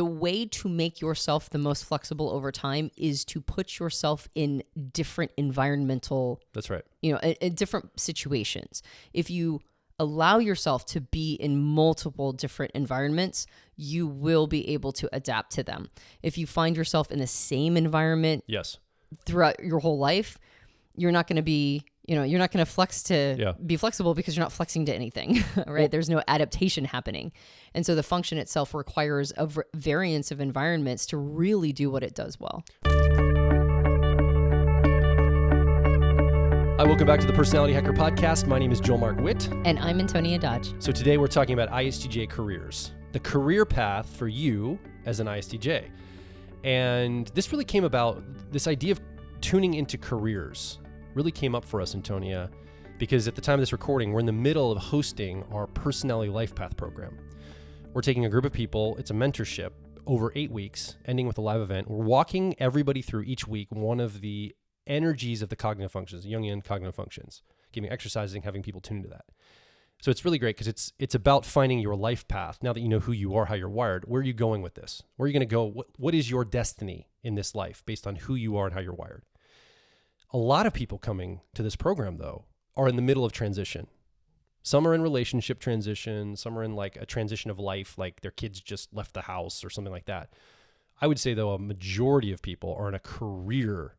the way to make yourself the most flexible over time is to put yourself in different environmental, That's right. In different situations. If you allow yourself to be in multiple different environments, you will be able to adapt to them. If you find yourself in the same environment Yes. throughout your whole life, you're not going to be, you're not going to flex to be flexible because you're not flexing to anything, right? Well, there's no adaptation happening. And so the function itself requires a variance of environments to really do what it does well. Hi, welcome back to the Personality Hacker Podcast. My name is Joel Mark Witt. And I'm Antonia Dodge. So today we're talking about ISTJ careers, the career path for you as an ISTJ. And this really came about, this idea of tuning into careers really came up for us, Antonia, because at the time of this recording, we're in the middle of hosting our Personality Life Path program. We're taking a group of people, it's a mentorship over 8 weeks, ending with a live event. We're walking everybody through each week one of the energies of the cognitive functions, the Jungian cognitive functions, giving exercising, having people tune into that. So it's really great because it's about finding your life path. Now that you know who you are, how you're wired, where are you going with this? Where are you going to go? What is your destiny in this life based on who you are and how you're wired? A lot of people coming to this program, though, are in the middle of transition. Some are in relationship transition. Some are in like a transition of life, like their kids just left the house or something like that. I would say, though, a majority of people are in a career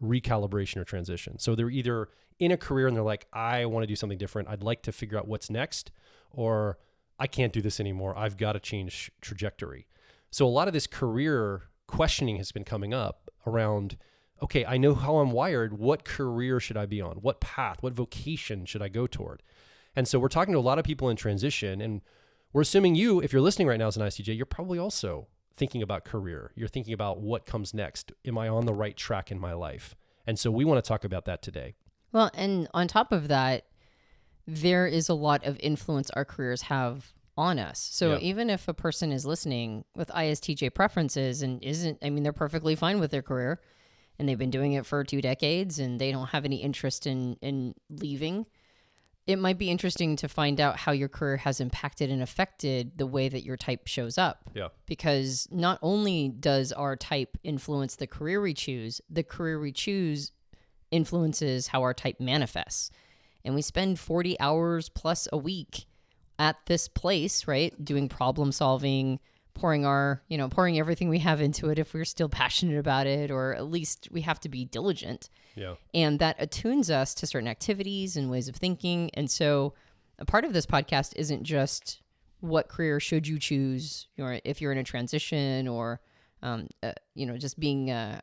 recalibration or transition. So they're either in a career and they're like, I want to do something different. I'd like to figure out what's next, or I can't do this anymore. I've got to change trajectory. So a lot of this career questioning has been coming up around, okay, I know how I'm wired. What career should I be on? What path, what vocation should I go toward? And so we're talking to a lot of people in transition, and we're assuming you, if you're listening right now as an ISTJ, you're probably also thinking about career. You're thinking about what comes next. Am I on the right track in my life? And so we want to talk about that today. Well, and on top of that, there is a lot of influence our careers have on us. So even if a person is listening with ISTJ preferences and they're perfectly fine with their career and they've been doing it for 2 decades and they don't have any interest in leaving, it might be interesting to find out how your career has impacted and affected the way that your type shows up. Yeah. Because not only does our type influence the career we choose influences how our type manifests. And we spend 40 hours plus a week at this place, right? Doing problem solving, pouring everything we have into it if we're still passionate about it, or at least we have to be diligent. Yeah. And that attunes us to certain activities and ways of thinking. And so a part of this podcast isn't just what career should you choose, or if you're in a transition, or, just being,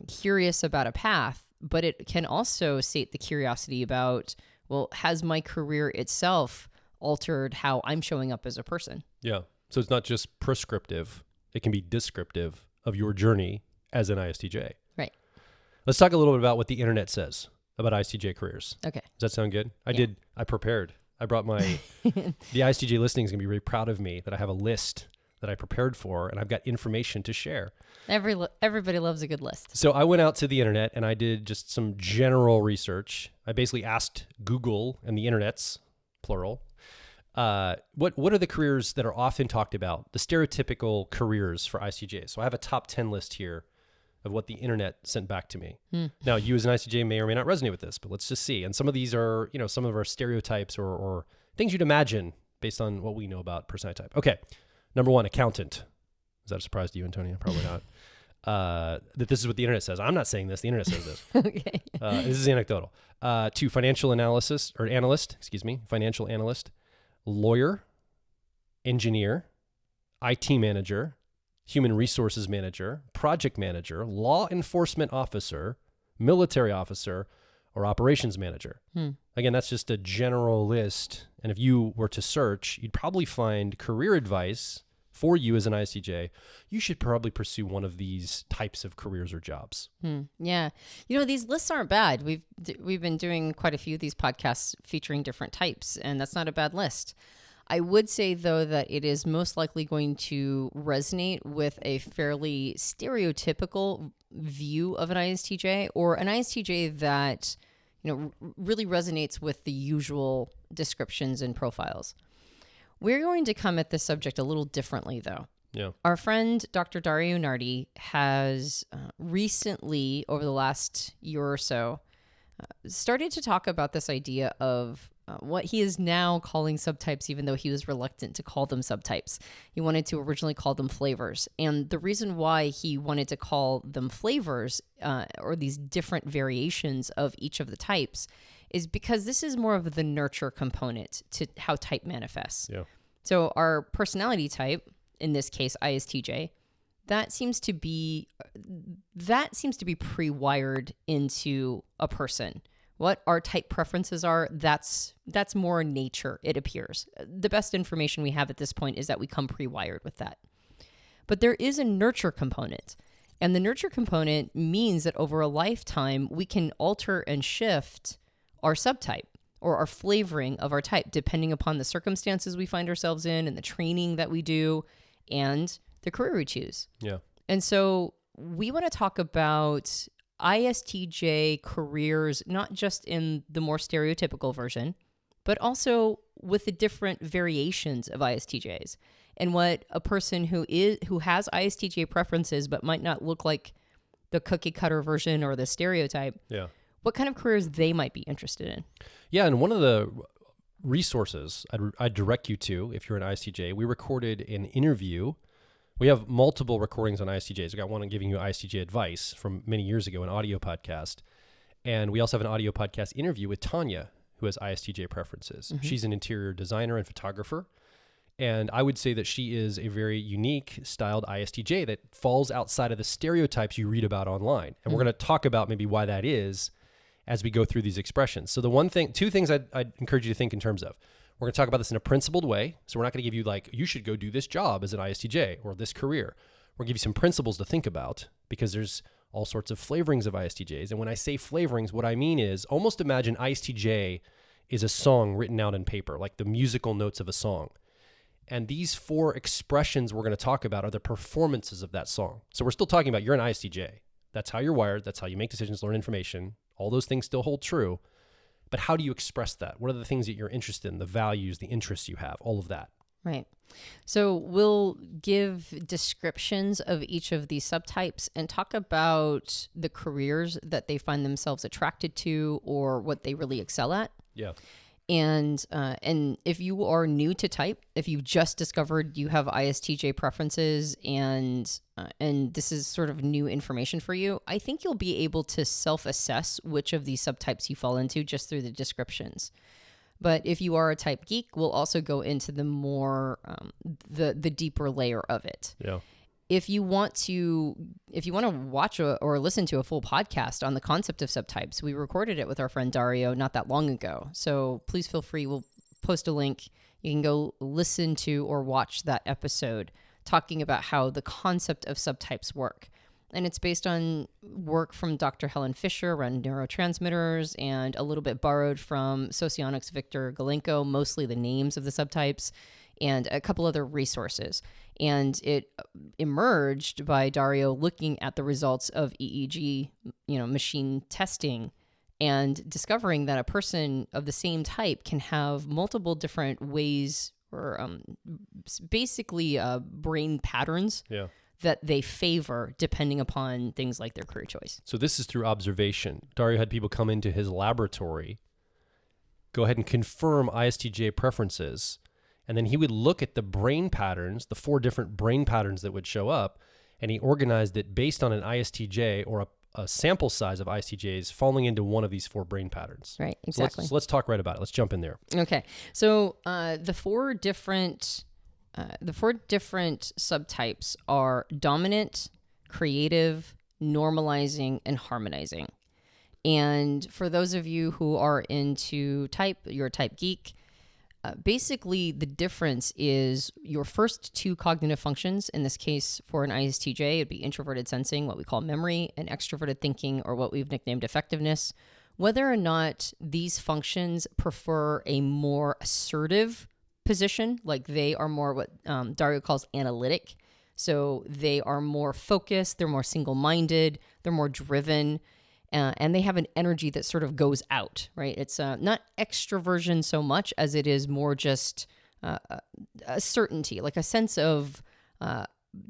curious about a path, but it can also sate the curiosity about, well, has my career itself altered how I'm showing up as a person? Yeah. So it's not just prescriptive. It can be descriptive of your journey as an ISTJ. Right. Let's talk a little bit about what the internet says about ISTJ careers. Okay. Does that sound good? I prepared. I brought the ISTJ listening is going to be really proud of me that I have a list that I prepared for, and I've got information to share. Everybody loves a good list. So I went out to the internet and I did just some general research. I basically asked Google and the internets, plural, what are the careers that are often talked about, the stereotypical careers for ISTJs? So I have a top 10 list here of what the internet sent back to me. Now, you as an ISTJ may or may not resonate with this, but let's just see. And some of these are, some of our stereotypes or things you'd imagine based on what we know about personality type. Okay. Number 1, accountant. Is that a surprise to you, Antonia? Probably not. That this is what the internet says. I'm not saying this. The internet says this. Okay. This is anecdotal. 2, financial analyst, financial analyst, lawyer, engineer, IT manager, human resources manager, project manager, law enforcement officer, military officer, or operations manager. Again, that's just a general list. And if you were to search, you'd probably find career advice for you as an ISTJ. You should probably pursue one of these types of careers or jobs. Yeah. These lists aren't bad. We've been doing quite a few of these podcasts featuring different types, and that's not a bad list. I would say, though, that it is most likely going to resonate with a fairly stereotypical view of an ISTJ, or an ISTJ that, really resonates with the usual descriptions and profiles. We're going to come at this subject a little differently, though. Yeah. Our friend, Dr. Dario Nardi, has recently, over the last year or so, started to talk about this idea of what he is now calling subtypes, even though he was reluctant to call them subtypes. He wanted to originally call them flavors. And the reason why he wanted to call them flavors, or these different variations of each of the types, is because this is more of the nurture component to how type manifests. Yeah. So our personality type, in this case, ISTJ, that seems to be pre-wired into a person. What our type preferences are, that's more nature, it appears. The best information we have at this point is that we come pre-wired with that. But there is a nurture component. And the nurture component means that over a lifetime, we can alter and shift our subtype or our flavoring of our type, depending upon the circumstances we find ourselves in and the training that we do and the career we choose. Yeah. And so we want to talk about ISTJ careers, not just in the more stereotypical version, but also with the different variations of ISTJs, and what a person who has ISTJ preferences but might not look like the cookie cutter version or the stereotype, what kind of careers they might be interested in. Yeah, and one of the resources I'd direct you to, if you're an ISTJ, we recorded an interview. We have multiple recordings on ISTJs. We got one on giving you ISTJ advice from many years ago, an audio podcast. And we also have an audio podcast interview with Antonia, who has ISTJ preferences. Mm-hmm. She's an interior designer and photographer. And I would say that she is a very unique styled ISTJ that falls outside of the stereotypes you read about online. And we're going to talk about maybe why that is as we go through these expressions. So two things I'd encourage you to think in terms of. We're going to talk about this in a principled way. So we're not going to give you like, you should go do this job as an ISTJ or this career. We're going to give you some principles to think about because there's all sorts of flavorings of ISTJs. And when I say flavorings, what I mean is almost imagine ISTJ is a song written out in paper, like the musical notes of a song. And these 4 expressions we're going to talk about are the performances of that song. So we're still talking about you're an ISTJ. That's how you're wired. That's how you make decisions, learn information. All those things still hold true. But how do you express that? What are the things that you're interested in, the values, the interests you have, all of that? Right. So we'll give descriptions of each of these subtypes and talk about the careers that they find themselves attracted to or what they really excel at. Yeah. And if you are new to type, if you've just discovered you have ISTJ preferences and this is sort of new information for you, I think you'll be able to self-assess which of these subtypes you fall into just through the descriptions. But if you are a type geek, we'll also go into the more the deeper layer of it. Yeah. If you want to watch or listen to a full podcast on the concept of subtypes, we recorded it with our friend Dario not that long ago. So please feel free. We'll post a link. You can go listen to or watch that episode talking about how the concept of subtypes work. And it's based on work from Dr. Helen Fisher around neurotransmitters and a little bit borrowed from socionics Victor Galenko, mostly the names of the subtypes, and a couple other resources. And it emerged by Dario looking at the results of EEG, machine testing, and discovering that a person of the same type can have multiple different ways or basically brain patterns that they favor depending upon things like their career choice. So this is through observation. Dario had people come into his laboratory, go ahead and confirm ISTJ preferences, and then he would look at the brain patterns, the 4 different brain patterns that would show up, and he organized it based on an ISTJ or a sample size of ISTJs falling into one of these 4 brain patterns. Right, exactly. So let's talk right about it. Let's jump in there. Okay. So the 4 different subtypes are dominant, creative, normalizing, and harmonizing. And for those of you who are into type, you're a type geek, basically the difference is your first 2 cognitive functions. In this case, for an ISTJ, it'd be introverted sensing, what we call memory, and extroverted thinking, or what we've nicknamed effectiveness. Whether or not these functions prefer a more assertive position, like they are more what Dario calls analytic. So they are more focused, they're more single-minded, they're more driven, and they have an energy that sort of goes out, right? It's not extroversion so much as it is more just a certainty, like a sense of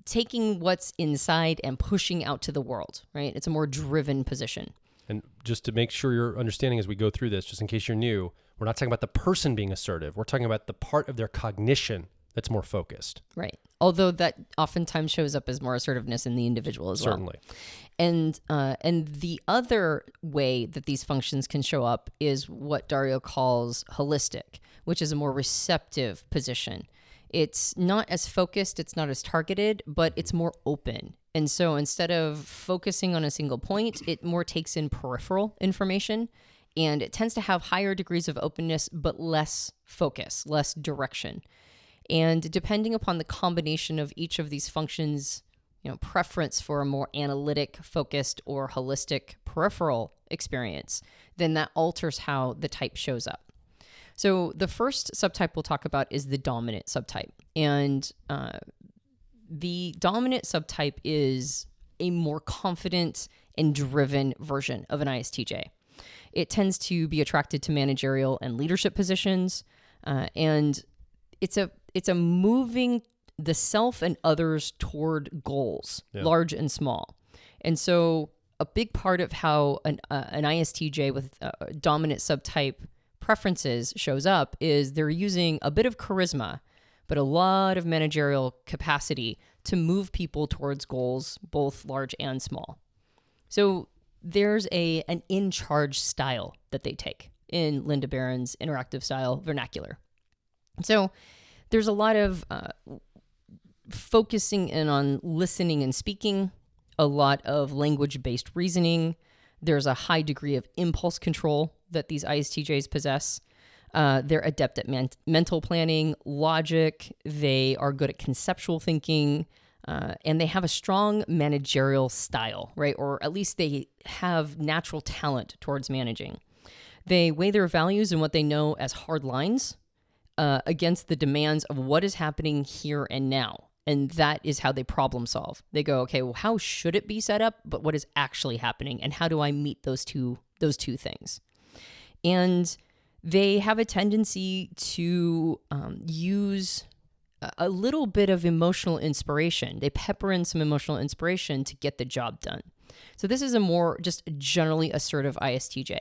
taking what's inside and pushing out to the world, right? It's a more driven position. And just to make sure you're understanding as we go through this, just in case you're new, we're not talking about the person being assertive. We're talking about the part of their cognition that's more focused. Right. Although that oftentimes shows up as more assertiveness in the individual as well. Certainly. And the other way that these functions can show up is what Dario calls holistic, which is a more receptive position. It's not as focused, it's not as targeted, but it's more open. And so instead of focusing on a single point, it more takes in peripheral information, and it tends to have higher degrees of openness, but less focus, less direction. And depending upon the combination of each of these functions, preference for a more analytic, focused, or holistic peripheral experience, then that alters how the type shows up. So the first subtype we'll talk about is the dominant subtype. And the dominant subtype is a more confident and driven version of an ISTJ. It tends to be attracted to managerial and leadership positions, and it's a moving the self and others toward goals, large and small. And so a big part of how an ISTJ with dominant subtype preferences shows up is they're using a bit of charisma, but a lot of managerial capacity to move people towards goals, both large and small. So there's an in-charge style that they take in Linda Barron's interactive style vernacular. So there's a lot of focusing in on listening and speaking, a lot of language-based reasoning. There's a high degree of impulse control that these ISTJs possess. They're adept at mental planning, logic. They are good at conceptual thinking, and they have a strong managerial style, right? Or at least they have natural talent towards managing. They weigh their values and what they know as hard lines against the demands of what is happening here and now. And that is how they problem solve. They go, okay, well, how should it be set up? But what is actually happening? And how do I meet those two things? And they have a tendency to use a little bit of emotional inspiration. They pepper in some emotional inspiration to get the job done. So this is a more just generally assertive ISTJ.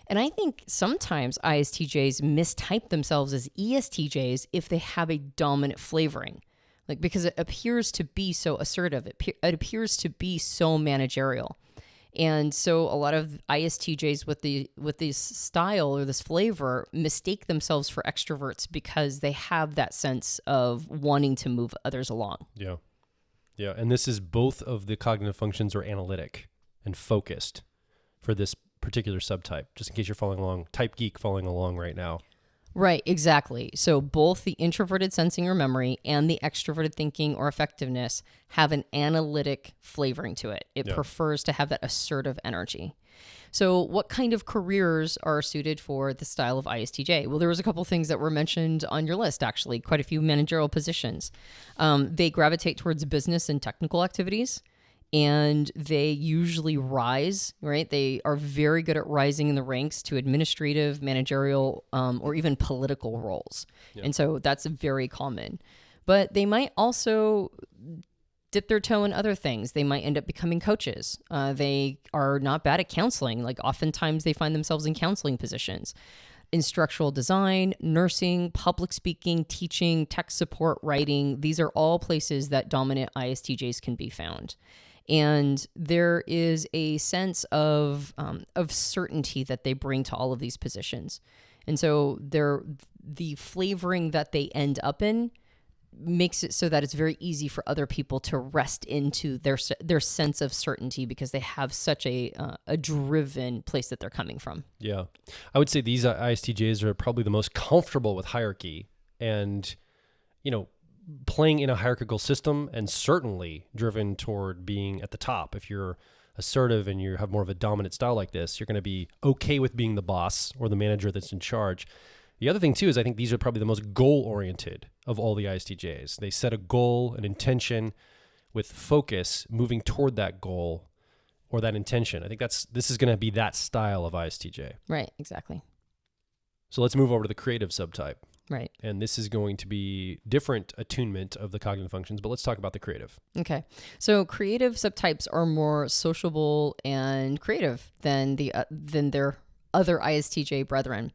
And I think sometimes ISTJs mistype themselves as ESTJs if they have a dominant flavoring. Because it appears to be so assertive, it appears to be so managerial. And so a lot of ISTJs with this style or this flavor mistake themselves for extroverts because they have that sense of wanting to move others along. Yeah. Yeah. And this is both of the cognitive functions are analytic and focused for this particular subtype, just in case you're following along, type geek following along right now. Right, exactly. So both the introverted sensing or memory and the extroverted thinking or effectiveness have an analytic flavoring to it. It prefers to have that assertive energy. So what kind of careers are suited for the style of ISTJ? Well, there was a couple things that were mentioned on your list, actually, quite a few managerial positions. They gravitate towards business and technical activities. And they usually rise, right? They are very good at rising in the ranks to administrative, managerial, or even political roles. And so that's very common. But they might also dip their toe in other things. They might end up becoming coaches. They are not bad at counseling. Oftentimes they find themselves in counseling positions. Instructional design, nursing, public speaking, teaching, tech support, writing. These are all places that dominant ISTJs can be found. And there is a sense of certainty that they bring to all of these positions. And so the flavoring that they end up in makes it so that it's very easy for other people to rest into their sense of certainty because they have such a driven place that they're coming from. Yeah. I would say these ISTJs are probably the most comfortable with hierarchy and, playing in a hierarchical system, and certainly driven toward being at the top. If you're assertive and you have more of a dominant style like this, you're going to be okay with being the boss or the manager that's in charge. The other thing too is I think these are probably the most goal-oriented of all the ISTJs. They set a goal, an intention with focus moving toward that goal or that intention. I think this is going to be that style of ISTJ. Right, exactly. So let's move over to the creative subtype. Right. And this is going to be different attunement of the cognitive functions, but let's talk about the creative. Okay. So creative subtypes are more sociable and creative than their other ISTJ brethren.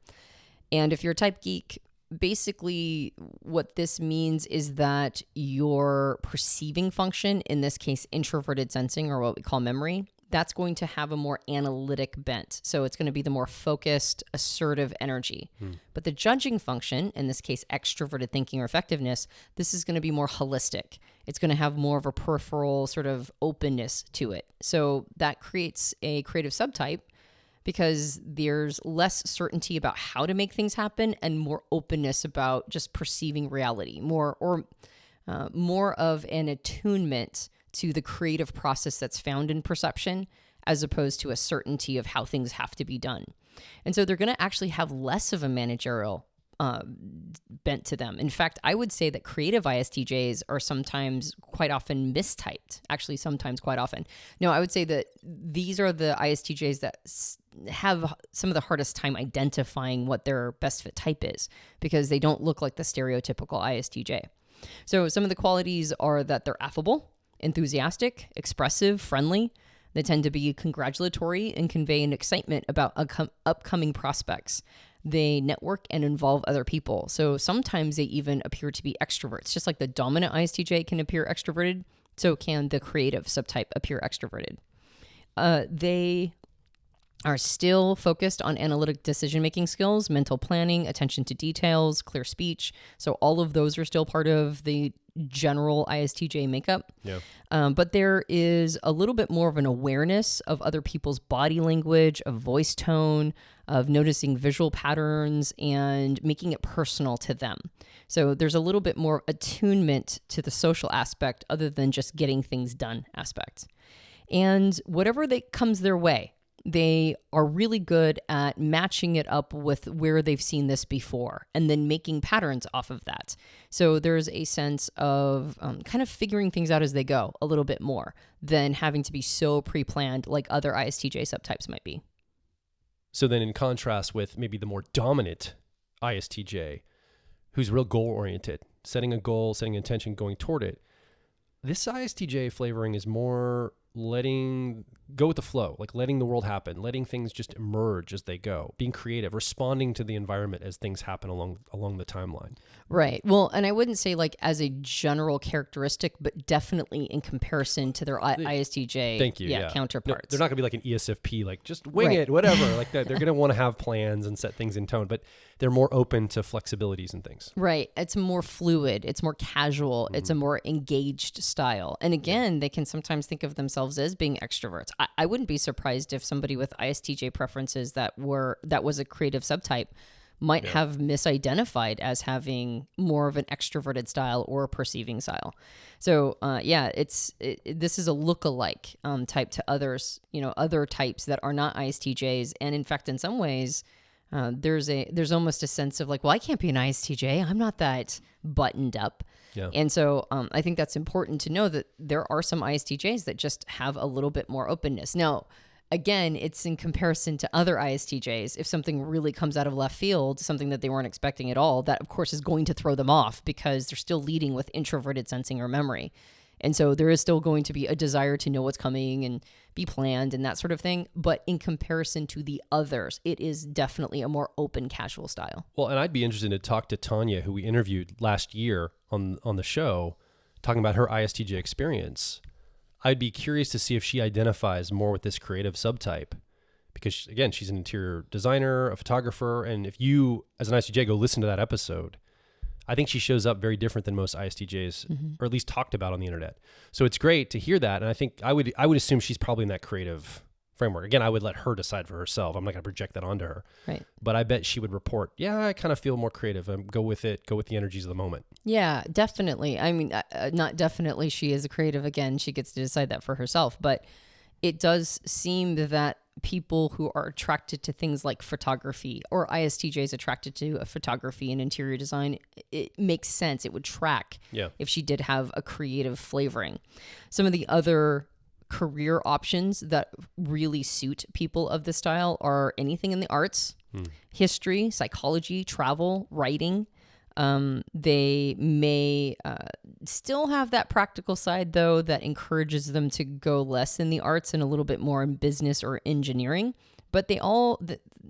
And if you're a type geek, basically what this means is that your perceiving function, in this case introverted sensing, or what we call memory, that's going to have a more analytic bent. So it's going to be the more focused, assertive energy. But the judging function, in this case extroverted thinking or effectiveness, this is going to be more holistic. It's going to have more of a peripheral sort of openness to it. So that creates a creative subtype because there's less certainty about how to make things happen and more openness about just perceiving reality, more of an attunement to the creative process that's found in perception, as opposed to a certainty of how things have to be done. And so they're going to actually have less of a managerial bent to them. In fact, I would say that creative ISTJs are sometimes quite often mistyped, actually sometimes quite often. No, I would say that these are the ISTJs that have some of the hardest time identifying what their best fit type is, because they don't look like the stereotypical ISTJ. So some of the qualities are that they're affable, enthusiastic, expressive, friendly. They tend to be congratulatory and convey an excitement about upcoming prospects. They network and involve other people. So sometimes they even appear to be extroverts. Just like the dominant ISTJ can appear extroverted, so can the creative subtype appear extroverted. They are still focused on analytic decision-making skills, mental planning, attention to details, clear speech. So all of those are still part of the general ISTJ makeup. Yeah. But there is a little bit more of an awareness of other people's body language, of voice tone, of noticing visual patterns and making it personal to them. So there's a little bit more attunement to the social aspect other than just getting things done aspect. And whatever comes their way, they are really good at matching it up with where they've seen this before and then making patterns off of that. So there's a sense of kind of figuring things out as they go a little bit more than having to be so pre-planned like other ISTJ subtypes might be. So then in contrast with maybe the more dominant ISTJ, who's real goal-oriented, setting a goal, setting an intention, going toward it, this ISTJ flavoring is more go with the flow, like letting the world happen, letting things just emerge as they go, being creative, responding to the environment as things happen along the timeline. Right. Well, and I wouldn't say like as a general characteristic, but definitely in comparison to their ISTJ Thank you, yeah. counterparts. No, they're not going to be like an ESFP, like just wing it, whatever. Like that. They're going to want to have plans and set things in tone, but they're more open to flexibilities and things. Right. It's more fluid. It's more casual. Mm-hmm. It's a more engaged style. And again, they can sometimes think of themselves as being extroverts. I wouldn't be surprised if somebody with ISTJ preferences that was a creative subtype might have misidentified as having more of an extroverted style or a perceiving style. So this is a look-alike type to others, other types that are not ISTJs. And in fact, in some ways, there's almost a sense of like, well, I can't be an ISTJ. I'm not that buttoned up. Yeah. And so I think that's important to know that there are some ISTJs that just have a little bit more openness. Now, again, it's in comparison to other ISTJs. If something really comes out of left field, something that they weren't expecting at all, that of course is going to throw them off because they're still leading with introverted sensing or memory. And so there is still going to be a desire to know what's coming and be planned and that sort of thing. But in comparison to the others, it is definitely a more open, casual style. Well, and I'd be interested to talk to Antonia, who we interviewed last year on the show, talking about her ISTJ experience. I'd be curious to see if she identifies more with this creative subtype. Because, again, she's an interior designer, a photographer. And if you, as an ISTJ, go listen to that episode, I think she shows up very different than most ISTJs, or at least talked about on the internet. So it's great to hear that. And I think I would assume she's probably in that creative framework. Again, I would let her decide for herself. I'm not going to project that onto her. Right. But I bet she would report, yeah, I kind of feel more creative and go with it, go with the energies of the moment. Yeah, definitely. I mean, not definitely she is a creative. Again, she gets to decide that for herself. But it does seem that people who are attracted to things like photography, or ISTJs attracted to photography and interior design, it makes sense. It would track if she did have a creative flavoring. Some of the other career options that really suit people of this style are anything in the arts, history, psychology, travel, writing, They may still have that practical side, though, that encourages them to go less in the arts and a little bit more in business or engineering. But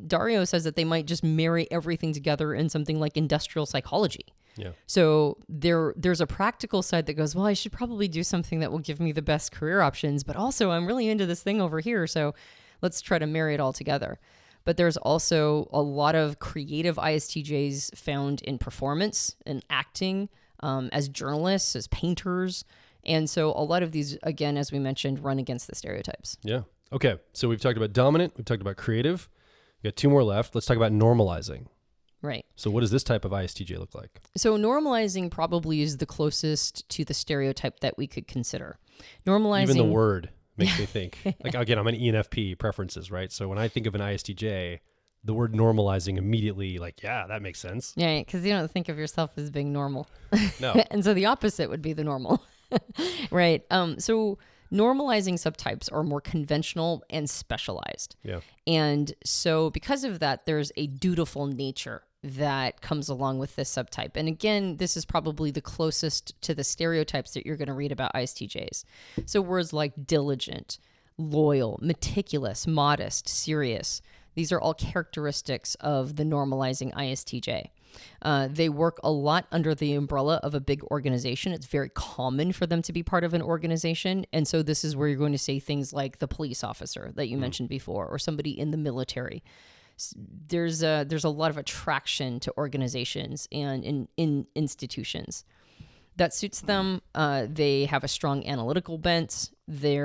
Dario says that they might just marry everything together in something like industrial psychology. Yeah. So there's a practical side that goes, well, I should probably do something that will give me the best career options, but also I'm really into this thing over here, so let's try to marry it all together. But there's also a lot of creative ISTJs found in performance and acting, as journalists, as painters. And so a lot of these, again, as we mentioned, run against the stereotypes. Yeah. Okay. So we've talked about dominant. We've talked about creative. We got 2 more left. Let's talk about normalizing. Right. So what does this type of ISTJ look like? So normalizing probably is the closest to the stereotype that we could consider. Normalizing. Even the word makes me think. Like, again, I'm an ENFP preferences, right? So when I think of an ISTJ, the word normalizing immediately, like, yeah, that makes sense. Yeah, because you don't think of yourself as being normal. No. And so the opposite would be the normal. Right. So normalizing subtypes are more conventional and specialized. Yeah. And so because of that, there's a dutiful nature that comes along with this subtype. And again, this is probably the closest to the stereotypes that you're going to read about ISTJs. So words like diligent, loyal, meticulous, modest, serious, these are all characteristics of the normalizing ISTJ. They work a lot under the umbrella of a big organization. It's very common for them to be part of an organization. And so this is where you're going to say things like the police officer that you mentioned before, or somebody in the military. There's a lot of attraction to organizations and in institutions. That suits them. They have a strong analytical bent. They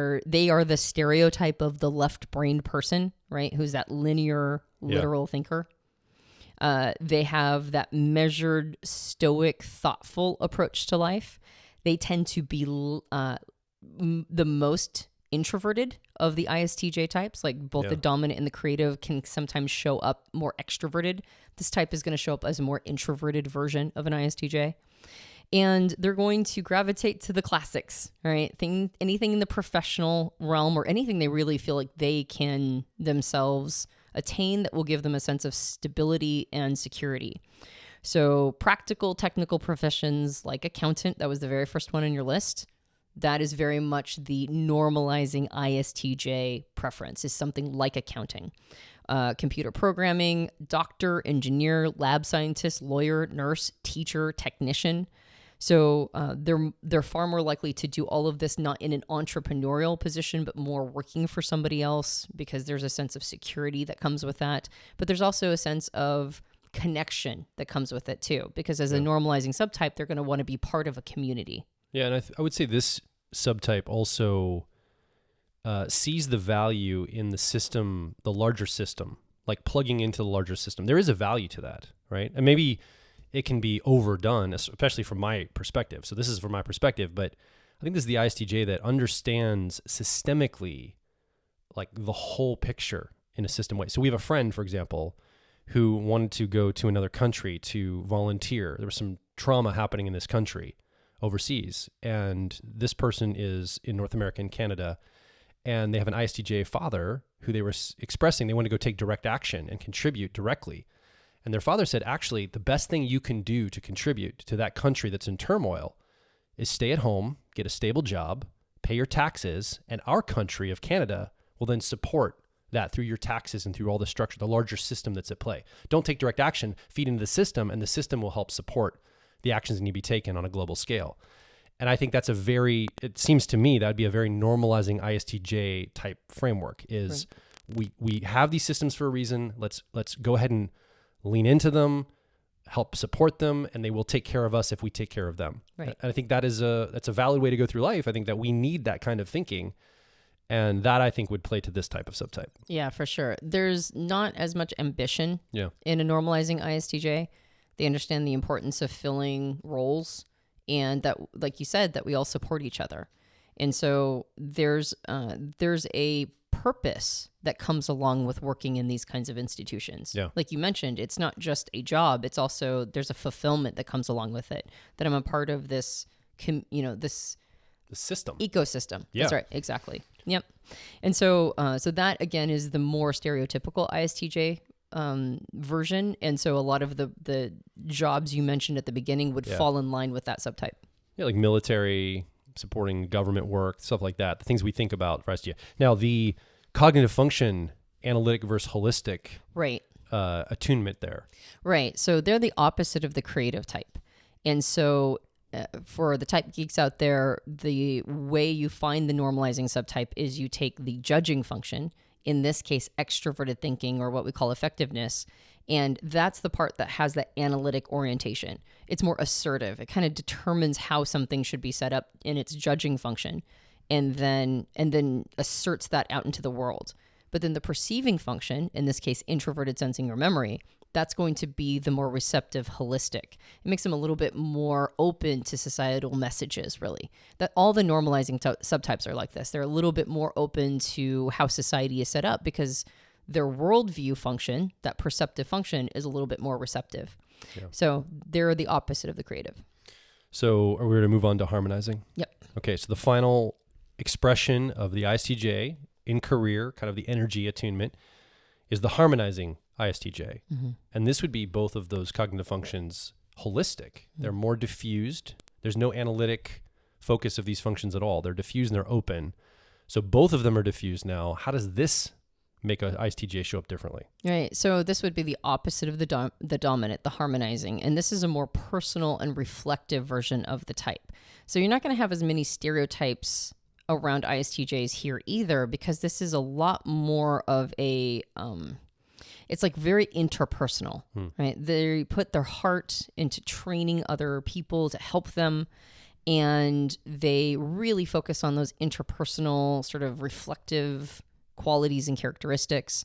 are the stereotype of the left-brained person, right? Who's that linear, literal thinker. They have that measured, stoic, thoughtful approach to life. They tend to be the most introverted of the ISTJ types, like both the dominant and the creative can sometimes show up more extroverted. This type is going to show up as a more introverted version of an ISTJ. And they're going to gravitate to the classics, right? Anything in the professional realm or anything they really feel like they can themselves attain that will give them a sense of stability and security. So practical, technical professions like accountant, that was the very first one on your list. That is very much the normalizing ISTJ preference, is something like accounting. Computer programming, doctor, engineer, lab scientist, lawyer, nurse, teacher, technician. So they're far more likely to do all of this not in an entrepreneurial position, but more working for somebody else, because there's a sense of security that comes with that. But there's also a sense of connection that comes with it too, because as a normalizing subtype, they're going to want to be part of a community. Yeah, and I would say this subtype also sees the value in the system, the larger system, like plugging into the larger system. There is a value to that, right? And maybe it can be overdone, especially from my perspective. So this is from my perspective, but I think this is the ISTJ that understands systemically, like the whole picture in a system way. So we have a friend, for example, who wanted to go to another country to volunteer. There was some trauma happening in this country overseas, and this person is in North America and Canada, and they have an ISTJ father who they were expressing they want to go take direct action and contribute directly. And their father said, actually, the best thing you can do to contribute to that country that's in turmoil is stay at home, get a stable job, pay your taxes, and our country of Canada will then support that through your taxes and through all the structure, the larger system that's at play. Don't take direct action, feed into the system, and the system will help support the actions that need to be taken on a global scale. And I think that's it seems to me that would be a very normalizing ISTJ type framework is we have these systems for a reason. Let's go ahead and lean into them, help support them, and they will take care of us if we take care of them. Right. And I think that's a valid way to go through life. I think that we need that kind of thinking. And that I think would play to this type of subtype. Yeah, for sure. There's not as much ambition in a normalizing ISTJ. They understand the importance of filling roles, and that, like you said, that we all support each other. And so there's a purpose that comes along with working in these kinds of institutions. Yeah. Like you mentioned, it's not just a job. It's also, there's a fulfillment that comes along with it, that I'm a part of this, this system. Ecosystem. Yeah. That's right. Exactly. Yep. And so that again is the more stereotypical ISTJ version. And so a lot of the jobs you mentioned at the beginning would fall in line with that subtype. Yeah, like military, supporting government work, stuff like that. The things we think about for ISTJ. Now, the cognitive function, analytic versus holistic attunement there. Right. So they're the opposite of the creative type. And so for the type geeks out there, the way you find the normalizing subtype is you take the judging function, in this case, extroverted thinking, or what we call effectiveness. And that's the part that has that analytic orientation. It's more assertive. It kind of determines how something should be set up in its judging function, and then asserts that out into the world. But then the perceiving function, in this case, introverted sensing or memory, that's going to be the more receptive, holistic. It makes them a little bit more open to societal messages, really. That all the normalizing subtypes are like this. They're a little bit more open to how society is set up because their worldview function, that perceptive function, is a little bit more receptive. Yeah. So they're the opposite of the creative. So are we ready to move on to harmonizing? Yep. Okay, so the final expression of the ISTJ in career, kind of the energy attunement, is the harmonizing ISTJ. Mm-hmm. And this would be both of those cognitive functions holistic. Mm-hmm. They're more diffused. There's no analytic focus of these functions at all. They're diffused and they're open. So both of them are diffused now. How does this make a ISTJ show up differently? Right. So this would be the opposite of the dominant, the harmonizing. And this is a more personal and reflective version of the type. So you're not going to have as many stereotypes around ISTJs here either, because this is a lot more of a, it's like very interpersonal, right? They put their heart into training other people to help them. And they really focus on those interpersonal sort of reflective qualities and characteristics.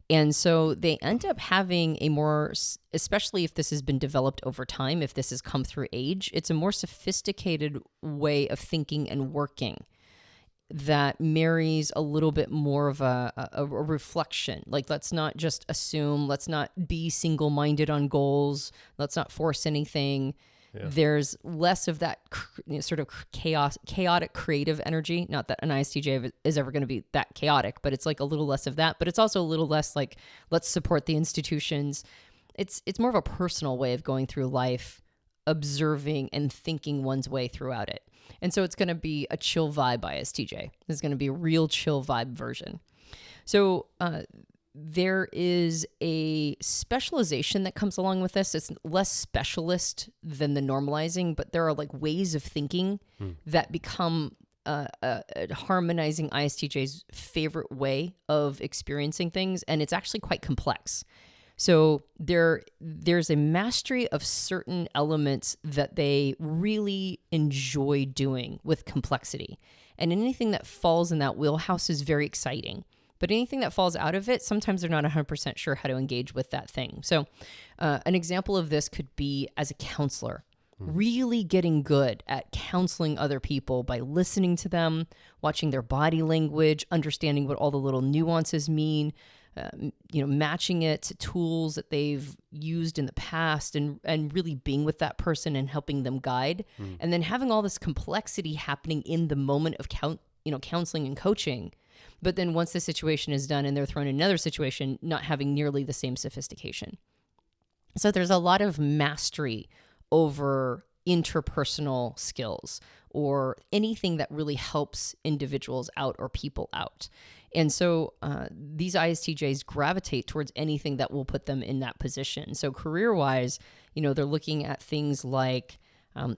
And so they end up having a more, especially if this has been developed over time, if this has come through age, it's a more sophisticated way of thinking and working that marries a little bit more of a reflection. Like, let's not just assume, let's not be single-minded on goals, let's not force anything. Yeah. There's less of that sort of chaotic creative energy. Not that an ISTJ is ever going to be that chaotic, but it's like a little less of that. But it's also a little less like, let's support the institutions. It's more of a personal way of going through life, observing and thinking one's way throughout it. And so it's going to be a chill vibe ISTJ. It's going to be a real chill vibe version. So there is a specialization that comes along with this. It's less specialist than the normalizing, but there are like ways of thinking that become harmonizing ISTJ's favorite way of experiencing things. And it's actually quite complex. So there's a mastery of certain elements that they really enjoy doing with complexity. And anything that falls in that wheelhouse is very exciting. But anything that falls out of it, sometimes they're not 100% sure how to engage with that thing. So an example of this could be as a counselor, really getting good at counseling other people by listening to them, watching their body language, understanding what all the little nuances mean, matching it to tools that they've used in the past, and really being with that person and helping them guide. And then having all this complexity happening in the moment of counseling and coaching. But then once the situation is done and they're thrown in another situation, not having nearly the same sophistication. So there's a lot of mastery over interpersonal skills or anything that really helps individuals out or people out. And so these ISTJs gravitate towards anything that will put them in that position. So career-wise, they're looking at things like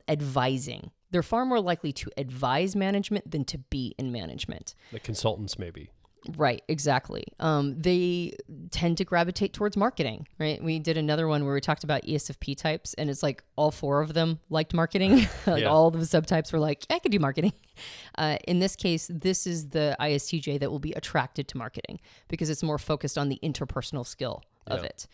advising. They're far more likely to advise management than to be in management. Like consultants, maybe. Right, exactly. They tend to gravitate towards marketing, right? We did another one where we talked about ESFP types, and it's like all four of them liked marketing. All the subtypes were like, I could do marketing. In this case, this is the ISTJ that will be attracted to marketing because it's more focused on the interpersonal skill of it.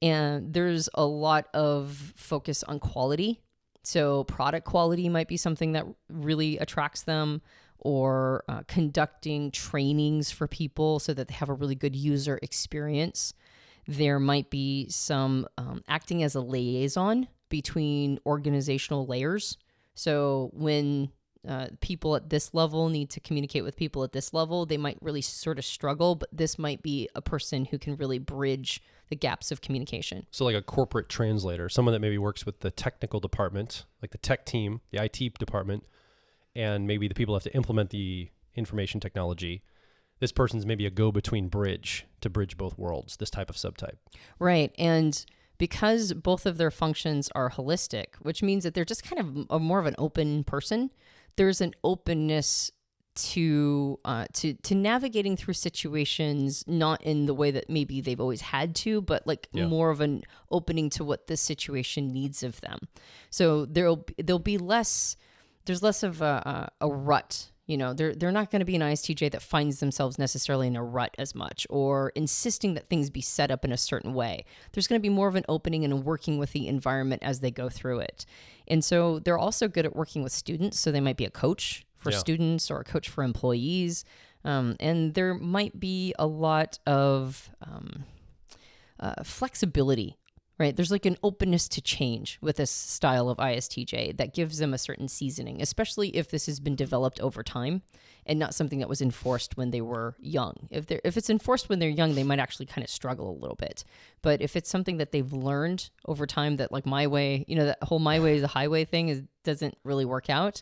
And there's a lot of focus on quality. So product quality might be something that really attracts them, or conducting trainings for people so that they have a really good user experience. There might be some acting as a liaison between organizational layers. So when people at this level need to communicate with people at this level. They might really sort of struggle, but this might be a person who can really bridge the gaps of communication. So like a corporate translator, someone that maybe works with the technical department, like the tech team, the IT department, and maybe the people who have to implement the information technology. This person's maybe a go-between bridge to bridge both worlds, this type of subtype. Right. And because both of their functions are holistic, which means that they're just kind of more of an open person, there's an openness to navigating through situations, not in the way that maybe they've always had to, but like more of an opening to what this situation needs of them. So there'll be less, there's less of a rut. You know, they're not going to be an ISTJ that finds themselves necessarily in a rut as much or insisting that things be set up in a certain way. There's going to be more of an opening and working with the environment as they go through it. And so they're also good at working with students. So they might be a coach for students or a coach for employees. And there might be a lot of flexibility. Right. There's like an openness to change with this style of ISTJ that gives them a certain seasoning, especially if this has been developed over time and not something that was enforced when they were young. If it's enforced when they're young, they might actually kind of struggle a little bit. But if it's something that they've learned over time, that like my way, you know, that whole my way is the highway thing doesn't really work out,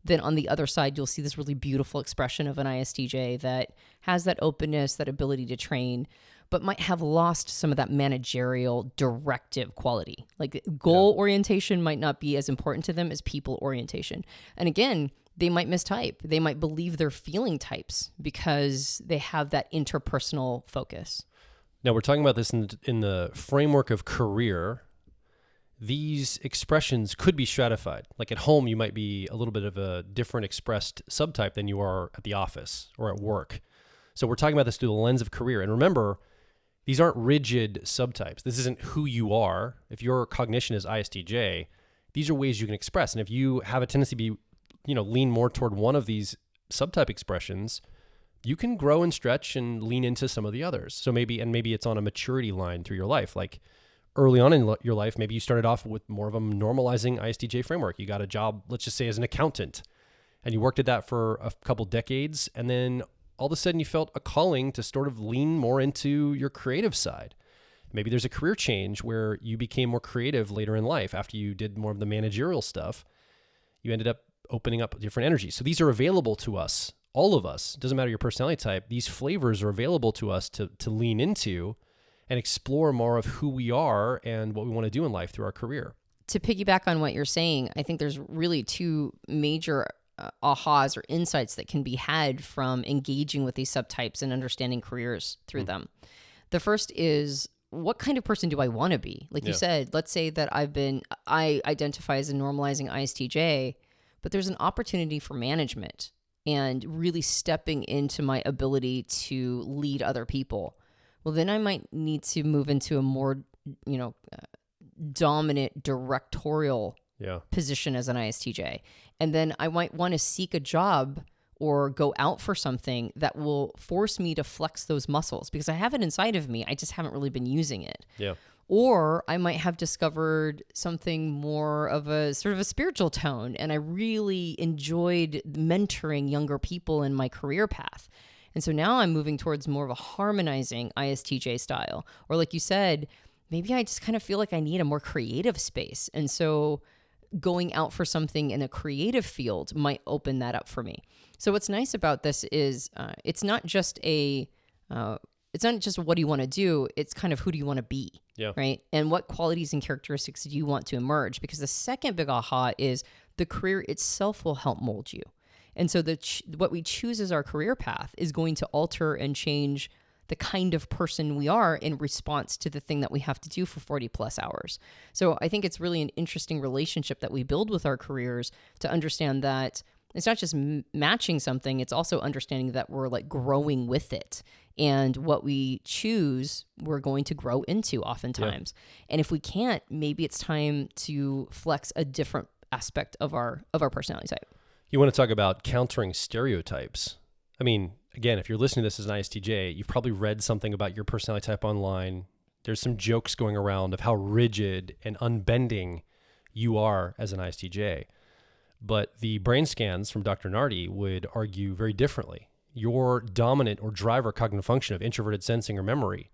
then on the other side, you'll see this really beautiful expression of an ISTJ that has that openness, that ability to train, but might have lost some of that managerial directive quality. Like goal orientation might not be as important to them as people orientation. And again, they might mistype. They might believe they're feeling types because they have that interpersonal focus. Now we're talking about this in the framework of career. These expressions could be stratified. Like at home, you might be a little bit of a different expressed subtype than you are at the office or at work. So we're talking about this through the lens of career. And remember, these aren't rigid subtypes. This isn't who you are. If your cognition is ISTJ, these are ways you can express. And if you have a tendency to be, lean more toward one of these subtype expressions, you can grow and stretch and lean into some of the others. So maybe it's on a maturity line through your life. Like early on in your life, maybe you started off with more of a normalizing ISTJ framework. You got a job, let's just say as an accountant, and you worked at that for a couple decades. And then all of a sudden you felt a calling to sort of lean more into your creative side. Maybe there's a career change where you became more creative later in life after you did more of the managerial stuff. You ended up opening up different energies. So these are available to us, all of us. Doesn't matter your personality type. These flavors are available to us to lean into and explore more of who we are and what we want to do in life through our career. To piggyback on what you're saying, I think there's really two major ahas or insights that can be had from engaging with these subtypes and understanding careers through them. The first is, what kind of person do I want to be? Like you said, let's say that I identify as a normalizing ISTJ, but there's an opportunity for management and really stepping into my ability to lead other people. Well, then I might need to move into a more, dominant directorial position as an ISTJ. And then I might want to seek a job or go out for something that will force me to flex those muscles because I have it inside of me. I just haven't really been using it. Yeah. Or I might have discovered something more of a sort of a spiritual tone. And I really enjoyed mentoring younger people in my career path. And so now I'm moving towards more of a harmonizing ISTJ style. Or like you said, maybe I just kind of feel like I need a more creative space. And so going out for something in a creative field might open that up for me. So what's nice about this is it's not just what do you want to do, it's kind of who do you want to be, right? And what qualities and characteristics do you want to emerge? Because the second big aha is the career itself will help mold you. And so what we choose as our career path is going to alter and change the kind of person we are in response to the thing that we have to do for 40 plus hours. So I think it's really an interesting relationship that we build with our careers to understand that it's not just matching something, it's also understanding that we're like growing with it. And what we choose, we're going to grow into oftentimes. And if we can't, maybe it's time to flex a different aspect of our personality type. You want to talk about countering stereotypes. I mean, again, if you're listening to this as an ISTJ, you've probably read something about your personality type online. There's some jokes going around of how rigid and unbending you are as an ISTJ. But the brain scans from Dr. Nardi would argue very differently. Your dominant or driver cognitive function of introverted sensing or memory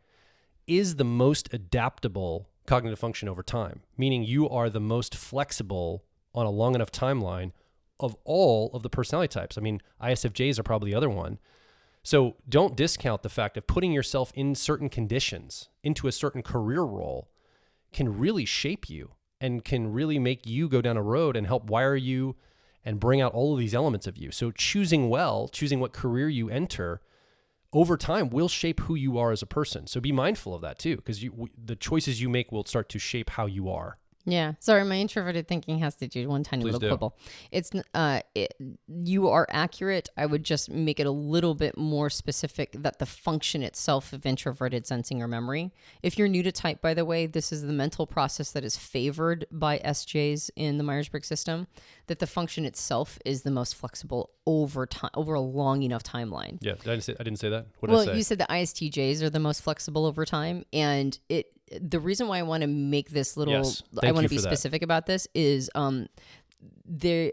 is the most adaptable cognitive function over time, meaning you are the most flexible on a long enough timeline of all of the personality types. I mean, ISFJs are probably the other one. So don't discount the fact of putting yourself in certain conditions into a certain career role can really shape you and can really make you go down a road and help wire you and bring out all of these elements of you. So choosing well, choosing what career you enter over time will shape who you are as a person. So be mindful of that too, because the choices you make will start to shape how you are. Yeah. Sorry, my introverted thinking has to do one tiny Please little do. quibble. It's you are accurate. I would just make it a little bit more specific that the function itself of introverted sensing or memory. If you're new to type, by the way, this is the mental process that is favored by SJs in the Myers-Briggs system, that the function itself is the most flexible over time, over a long enough timeline. Yeah. I didn't say that. What did I say? You said the ISTJs are the most flexible over time, and the reason why I want to make this little, Yes. I want to be for that. specific about this is the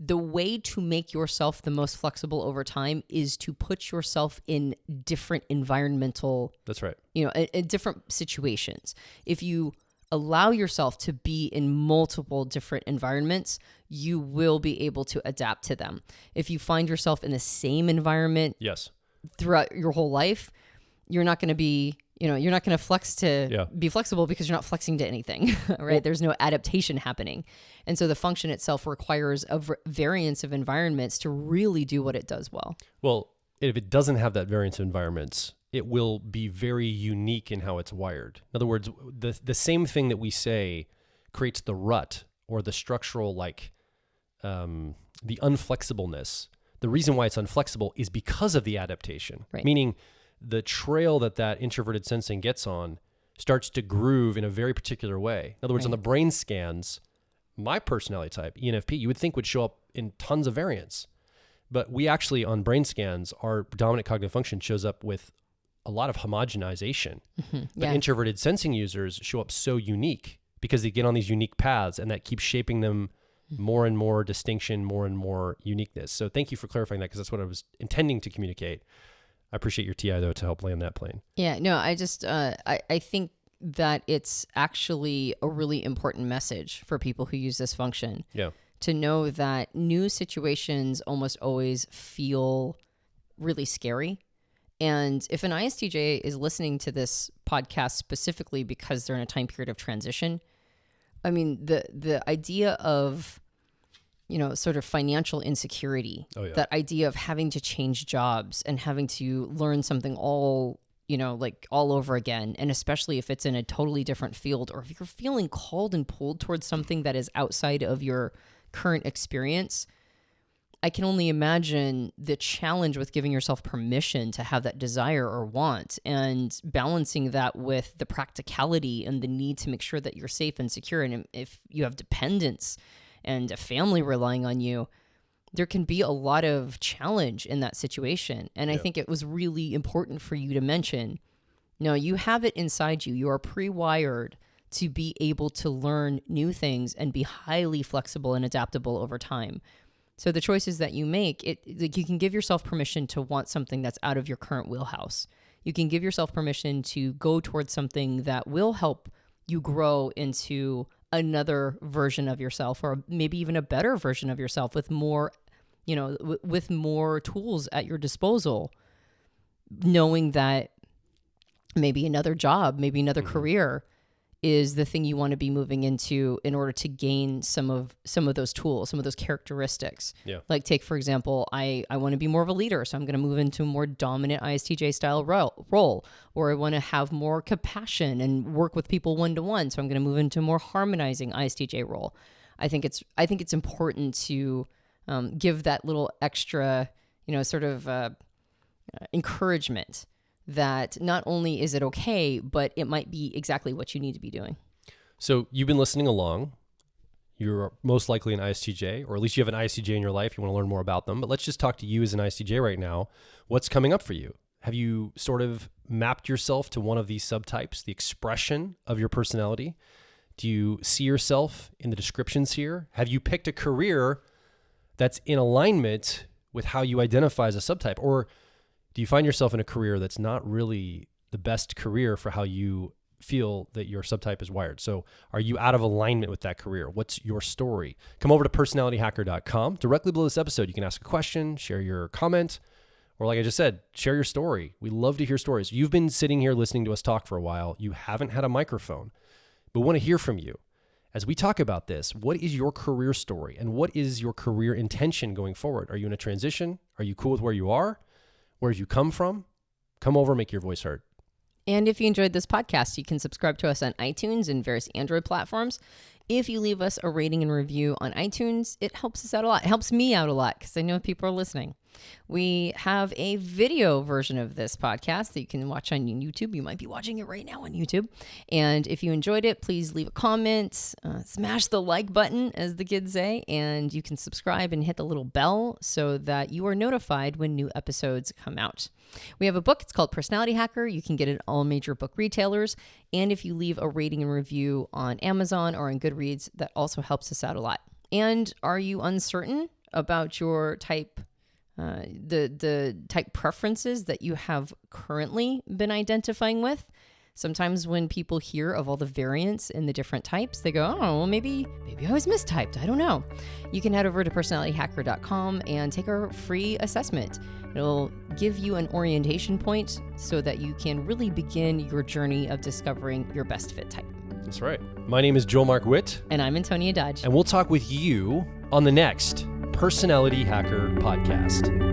way to make yourself the most flexible over time is to put yourself in different environmental, That's right. in different situations. If you allow yourself to be in multiple different environments, you will be able to adapt to them. If you find yourself in the same environment Yes. throughout your whole life, you're not going to be, you're not going to flex to be flexible because you're not flexing to anything, right? Well, there's no adaptation happening. And so the function itself requires a variance of environments to really do what it does well. Well, if it doesn't have that variance of environments, it will be very unique in how it's wired. In other words, the same thing that we say creates the rut or the structural, the unflexibleness. The reason why it's unflexible is because of the adaptation, right. Meaning the trail that introverted sensing gets on starts to groove in a very particular way. In other words, on the brain scans, my personality type, ENFP, you would think would show up in tons of variance. But we actually, on brain scans, our dominant cognitive function shows up with a lot of homogenization. Mm-hmm. But introverted sensing users show up so unique because they get on these unique paths, and that keeps shaping them more and more distinction, more and more uniqueness. So thank you for clarifying that, because that's what I was intending to communicate. I appreciate your TI, though, to help land that plane. Yeah, no, I just, I think that it's actually a really important message for people who use this function. Yeah. To know that new situations almost always feel really scary. And if an ISTJ is listening to this podcast specifically because they're in a time period of transition, I mean, the idea of, sort of financial insecurity, that idea of having to change jobs and having to learn something all over again. And especially if it's in a totally different field, or if you're feeling called and pulled towards something that is outside of your current experience, I can only imagine the challenge with giving yourself permission to have that desire or want, and balancing that with the practicality and the need to make sure that you're safe and secure. And if you have dependents and a family relying on you, there can be a lot of challenge in that situation. And I think it was really important for you to mention, no, you have it inside you. You are pre-wired to be able to learn new things and be highly flexible and adaptable over time. So the choices that you make, you can give yourself permission to want something that's out of your current wheelhouse. You can give yourself permission to go towards something that will help you grow into another version of yourself, or maybe even a better version of yourself with more, with more tools at your disposal, knowing that maybe another job, maybe another career is the thing you want to be moving into in order to gain some of those tools, some of those characteristics. Yeah. Like take, for example, I want to be more of a leader, so I'm going to move into a more dominant ISTJ style role, or I want to have more compassion and work with people one-to-one, so I'm going to move into a more harmonizing ISTJ role. I think it's important to give that little extra, encouragement that not only is it okay, but it might be exactly what you need to be doing. So you've been listening along. You're most likely an ISTJ, or at least you have an ISTJ in your life. You want to learn more about them. But let's just talk to you as an ISTJ right now. What's coming up for you? Have you sort of mapped yourself to one of these subtypes, the expression of your personality? Do you see yourself in the descriptions here? Have you picked a career that's in alignment with how you identify as a subtype? Or do you find yourself in a career that's not really the best career for how you feel that your subtype is wired? So are you out of alignment with that career? What's your story? Come over to personalityhacker.com. Directly below this episode, you can ask a question, share your comment, or like I just said, share your story. We love to hear stories. You've been sitting here listening to us talk for a while. You haven't had a microphone, but we want to hear from you. As we talk about this, what is your career story and what is your career intention going forward? Are you in a transition? Are you cool with where you are? Where have you come from? Come over, make your voice heard. And if you enjoyed this podcast, you can subscribe to us on iTunes and various Android platforms. If you leave us a rating and review on iTunes, it helps us out a lot. It helps me out a lot because I know people are listening. We have a video version of this podcast that you can watch on YouTube. You might be watching it right now on YouTube. And if you enjoyed it, please leave a comment, smash the like button, as the kids say, and you can subscribe and hit the little bell so that you are notified when new episodes come out. We have a book. It's called Personality Hacker. You can get it at all major book retailers. And if you leave a rating and review on Amazon or on Goodreads, that also helps us out a lot. And are you uncertain about your type, the type preferences that you have currently been identifying with? Sometimes when people hear of all the variants in the different types, they go, oh, well, maybe I was mistyped. I don't know. You can head over to personalityhacker.com and take our free assessment. It'll give you an orientation point so that you can really begin your journey of discovering your best fit type. That's right. My name is Joel Mark Witt. And I'm Antonia Dodge. And we'll talk with you on the next Personality Hacker podcast.